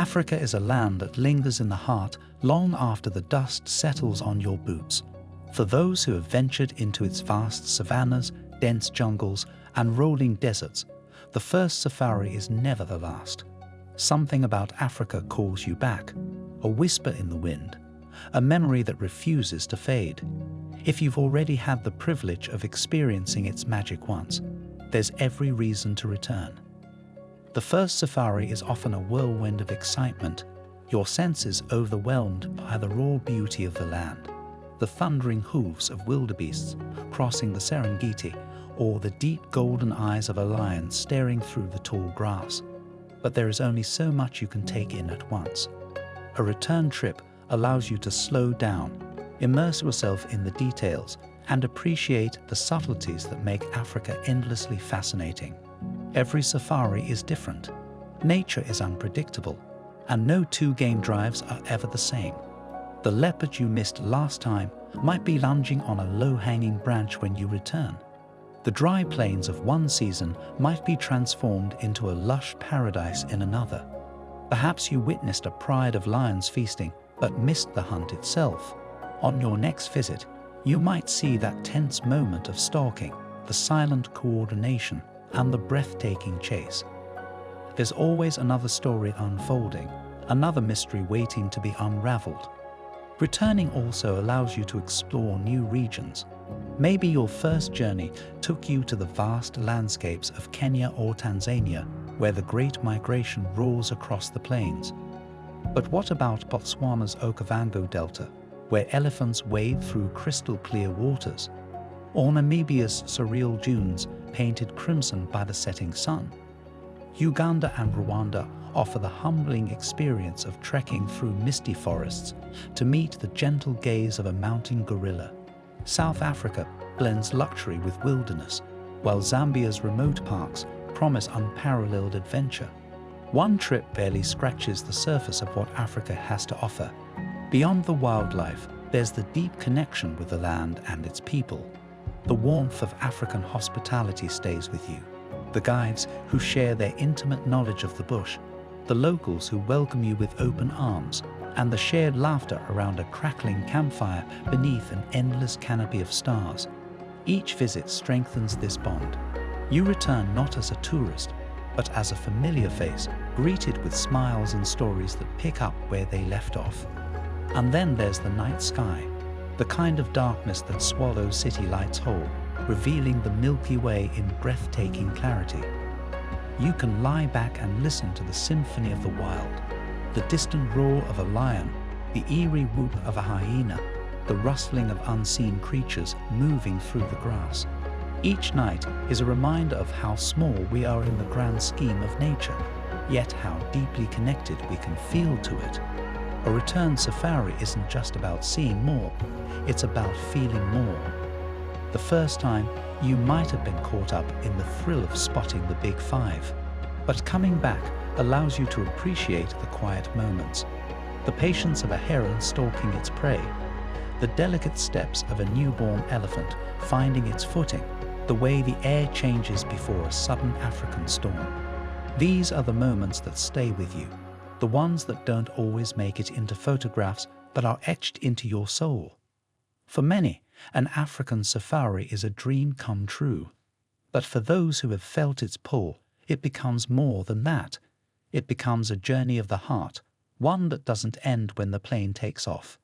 Africa is a land that lingers in the heart long after the dust settles on your boots. For those who have ventured into its vast savannas, dense jungles, and rolling deserts, the first safari is never the last. Something about Africa calls you back, a whisper in the wind, a memory that refuses to fade. If you've already had the privilege of experiencing its magic once, there's every reason to return. The first safari is often a whirlwind of excitement, your senses overwhelmed by the raw beauty of the land, the thundering hooves of wildebeests crossing the Serengeti, or the deep golden eyes of a lion staring through the tall grass. But there is only so much you can take in at once. A return trip allows you to slow down, immerse yourself in the details, and appreciate the subtleties that make Africa endlessly fascinating. Every safari is different. Nature is unpredictable, and no two game drives are ever the same. The leopard you missed last time might be lunging on a low-hanging branch when you return. The dry plains of one season might be transformed into a lush paradise in another. Perhaps you witnessed a pride of lions feasting, but missed the hunt itself. On your next visit, you might see that tense moment of stalking, the silent coordination, and the breathtaking chase. There's always another story unfolding, another mystery waiting to be unraveled. Returning also allows you to explore new regions. Maybe your first journey took you to the vast landscapes of Kenya or Tanzania, where the Great Migration roars across the plains. But what about Botswana's Okavango Delta, where elephants wade through crystal-clear waters? Or Namibia's surreal dunes painted crimson by the setting sun? Uganda and Rwanda offer the humbling experience of trekking through misty forests to meet the gentle gaze of a mountain gorilla. South Africa blends luxury with wilderness, while Zambia's remote parks promise unparalleled adventure. One trip barely scratches the surface of what Africa has to offer. Beyond the wildlife, there's the deep connection with the land and its people. The warmth of African hospitality stays with you. The guides who share their intimate knowledge of the bush, the locals who welcome you with open arms, and the shared laughter around a crackling campfire beneath an endless canopy of stars. Each visit strengthens this bond. You return not as a tourist, but as a familiar face, greeted with smiles and stories that pick up where they left off. And then there's the night sky, the kind of darkness that swallows city lights whole, revealing the Milky Way in breathtaking clarity. You can lie back and listen to the symphony of the wild, the distant roar of a lion, the eerie whoop of a hyena, the rustling of unseen creatures moving through the grass. Each night is a reminder of how small we are in the grand scheme of nature, yet how deeply connected we can feel to it. A return safari isn't just about seeing more, it's about feeling more. The first time, you might have been caught up in the thrill of spotting the big five, but coming back allows you to appreciate the quiet moments, the patience of a heron stalking its prey, the delicate steps of a newborn elephant finding its footing, the way the air changes before a sudden African storm. These are the moments that stay with you, the ones that don't always make it into photographs but are etched into your soul. For many, an African safari is a dream come true. But for those who have felt its pull, it becomes more than that. It becomes a journey of the heart, one that doesn't end when the plane takes off.